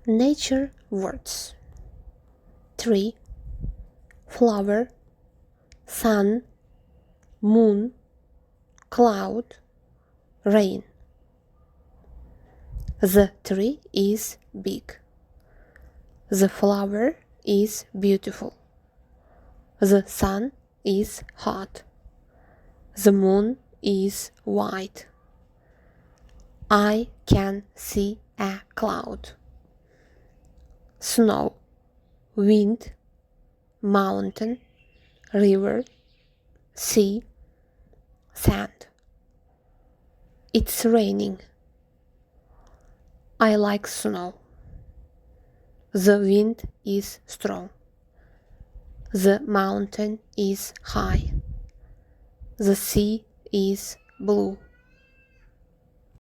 Nature words. Tree, flower, sun, moon, cloud, rain. The tree is big. The flower is beautiful. The sun is hot. The moon is white. I can see a cloud. Snow, wind, mountain, river, sea, sand. It's raining. I like snow. The wind is strong. The mountain is high. The sea is blue.